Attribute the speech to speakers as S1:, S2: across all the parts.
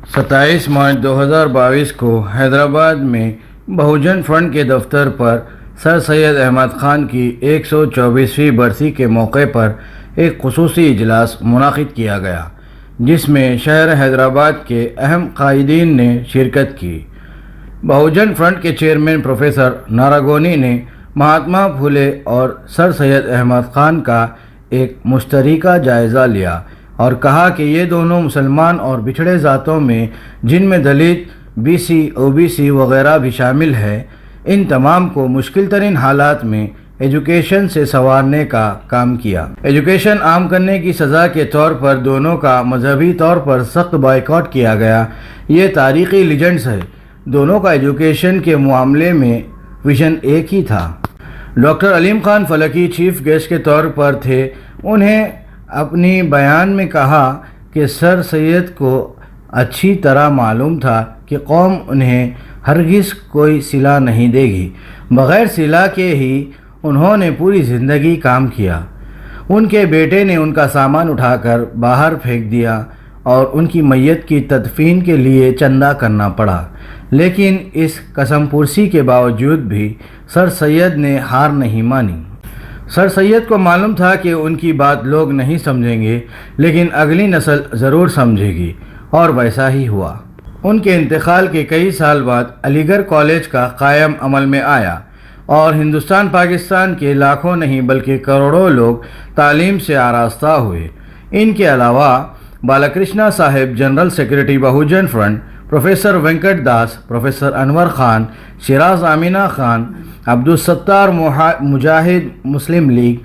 S1: 27 मार्च 2022 को हैदराबाद में बहुजन फ्रंट के दफ्तर पर सर सैयद अहमद ख़ान की 124वीं बरसी के मौके पर एक खुसूसी इजलास मुनाकिद किया गया, जिसमें शहर हैदराबाद के अहम कायदीन ने शिरकत की। बहुजन फ्रंट के चेयरमैन प्रोफेसर नारागोनी ने महात्मा फुले और सर सैयद अहमद ख़ान का एक मुश्तरका जायज़ा लिया और कहा कि ये दोनों मुसलमान और पिछड़े ज़ातों में, जिनमें दलित, बीसी, ओबीसी वगैरह भी शामिल है, इन तमाम को मुश्किल तरीन हालात में एजुकेशन से संवारने का काम किया। एजुकेशन आम करने की सज़ा के तौर पर दोनों का मजहबी तौर पर सख्त बाइकआउट किया गया। ये तारीख़ी लीजेंड्स है। दोनों का एजुकेशन के मामले में विजन एक ही था। Doctor Aleem Khan Falaki chief guest के तौर पर थे। उन्हें अपनी बयान में कहा कि सर सैयद को अच्छी तरह मालूम था कि कौम उन्हें हरगिज़ कोई सिला नहीं देगी। बग़ैर सिला के ही उन्होंने पूरी ज़िंदगी काम किया। उनके बेटे ने उनका सामान उठाकर बाहर फेंक दिया और उनकी मैयत की तदफीन के लिए चंदा करना पड़ा, लेकिन इस कसमपुरसी के बावजूद भी सर सैयद ने हार नहीं मानी। सर सैयद को मालूम था कि उनकी बात लोग नहीं समझेंगे, लेकिन अगली नस्ल ज़रूर समझेगी, और वैसा ही हुआ। उनके इंतकाल के कई साल बाद अलीगढ़ कॉलेज का क़याम अमल में आया और हिंदुस्तान पाकिस्तान के लाखों नहीं बल्कि करोड़ों लोग तालीम से आरास्ता हुए। इनके अलावा बालाकृष्णा साहिब जनरल सेक्रेटरी बहुजन फ्रंट, प्रोफेसर वेंकट दास, प्रोफेसर अनवर ख़ान, शिराज आमिना ख़ान, अब्दुल सत्तार मुजाहिद मुस्लिम लीग,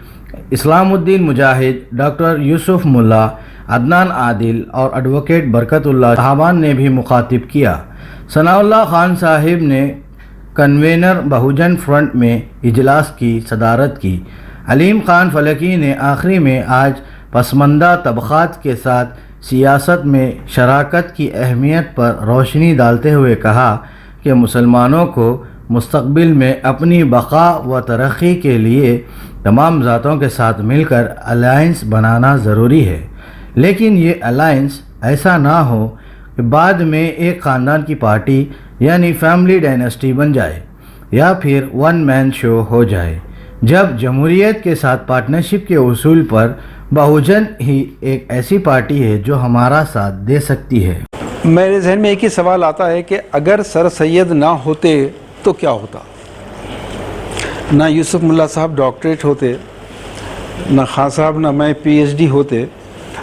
S1: इस्लामुद्दीन मुजाहिद, डॉक्टर यूसुफ मुल्ला, अदनान आदिल और एडवोकेट बरकतुल्लाह साहबान ने भी मुखातिब किया। सनाउल्लाह खान साहिब ने कन्वेनर बहुजन फ्रंट में इजलास की सदारत की। अलीम खान फलकी ने आखिरी में आज पसमंदा तबक़ात के साथ सियासत में शराकत की अहमियत पर रोशनी डालते हुए कहा कि मुसलमानों को मुस्तक़बिल में अपनी बक़ा व तरक्की के लिए तमाम ज़ातों के साथ मिलकर अलायंस बनाना ज़रूरी है, लेकिन ये अलायंस ऐसा ना हो कि बाद में एक ख़ानदान की पार्टी यानी फैमिली डायनेस्टी बन जाए या फिर वन मैन शो हो जाए। जब जमहूरियत के साथ पार्टनरशिप के उसूल पर बहुजन ही एक ऐसी पार्टी है जो हमारा साथ दे सकती है।
S2: मेरे जहन में एक ही सवाल आता है कि अगर सर सैयद ना होते तो क्या होता। ना यूसुफ मुल्ला साहब डॉक्टरेट होते, ना खान साहब ना मैं पीएचडी होते,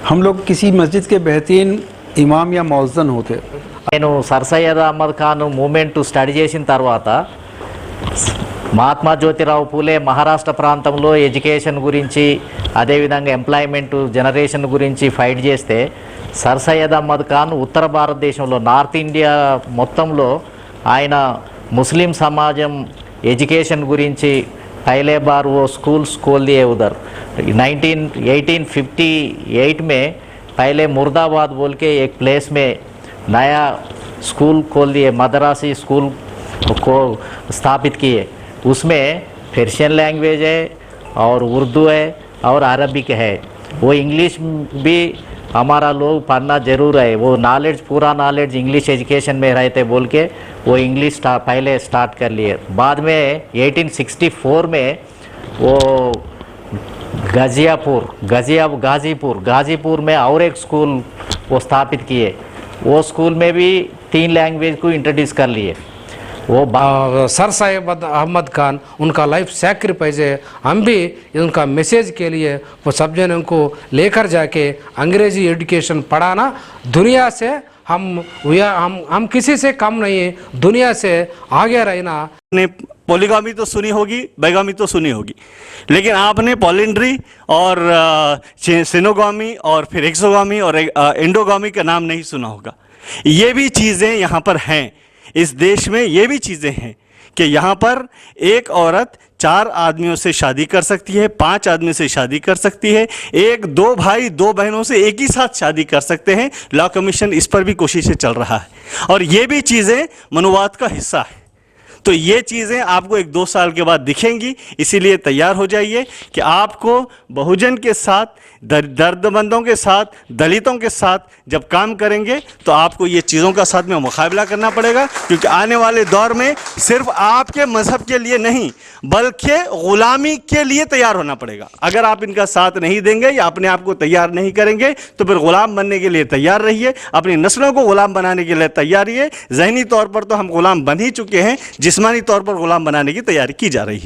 S2: हम लोग किसी मस्जिद के बेहतरीन इमाम या मौज़्ज़िन होते।
S3: నేను Sir Syed Ahmed Khan movement study చేసిన తర్వాత మహాత్మా జ్యోతిరావు పూలే మహారాష్ట్ర ప్రాంతంలో ఎడ్యుకేషన్ గురించి, అదేవిధంగా ఎంప్లాయ్మెంట్ జనరేషన్ గురించి ఫైట్ చేస్తే సర్ సయ్యద్ అహ్మద్ ఖాన్ ఉత్తర భారతదేశంలో నార్త్ ఇండియా మొత్తంలో ఆయన मुस्लिम समाजम एजुकेशन गुरिंची पहले बार वो स्कूल्स खोल दिए उधर 1858 में। पहले मुर्दाबाद बोल के एक प्लेस में नया स्कूल खोल दिए, मदरासी स्कूल को स्थापित किए। उसमें पर्शियन लैंग्वेज है और उर्दू है और अरबिक है। वो इंग्लिश भी हमारा लोग पढ़ना ज़रूर है। वो नॉलेज, पूरा नॉलेज इंग्लिश एजुकेशन में रहते बोल के वो इंग्लिश पहले स्टार्ट कर लिए। बाद में 1864 में वो गाज़ीपुर में और एक स्कूल वो स्थापित किए। वो स्कूल में भी 3 लैंग्वेज को इंट्रोड्यूस कर लिए। वो
S4: सर सैयद अहमद खान उनका लाइफ सैक्रिफाइस है। हम भी उनका मैसेज के लिए वो सब जनों को लेकर जाके अंग्रेजी एजुकेशन पढ़ाना। दुनिया से हम किसी से कम नहीं है, दुनिया से आगे रहना।
S5: आपने पॉलीगामी तो सुनी होगी, बैगामी तो सुनी होगी, लेकिन आपने पॉलिंड्री और सिनोगामी और फिर एक्सोगामी और एंडोगामी का नाम नहीं सुना होगा। ये भी चीज़ें यहाँ पर हैं। इस देश में ये भी चीज़ें हैं कि यहाँ पर एक औरत 4 आदमियों से शादी कर सकती है, 5 आदमी से शादी कर सकती है, 1, 2 भाई 2 बहनों से एक ही साथ शादी कर सकते हैं। लॉ कमीशन इस पर भी कोशिशें चल रहा है और ये भी चीज़ें मनुवाद का हिस्सा है। तो ये चीज़ें आपको 1-2 साल के बाद दिखेंगी। इसीलिए तैयार हो जाइए कि आपको बहुजन के साथ, दर्दमंदों के साथ, दलितों के साथ जब काम करेंगे तो आपको ये चीज़ों का साथ में मुकाबला करना पड़ेगा, क्योंकि आने वाले दौर में सिर्फ आपके मजहब के लिए नहीं बल्कि गुलामी के लिए तैयार होना पड़ेगा। अगर आप इनका साथ नहीं देंगे या अपने आप को तैयार नहीं करेंगे तो फिर गुलाम बनने के लिए तैयार रहिए, अपनी नस्लों को गुलाम बनाने के लिए तैयार रहिए। ज़हनी तौर पर तो हम गुलाम बन ही चुके हैं, जिस्मानी तौर पर गुलाम बनाने की तैयारी की जा रही है।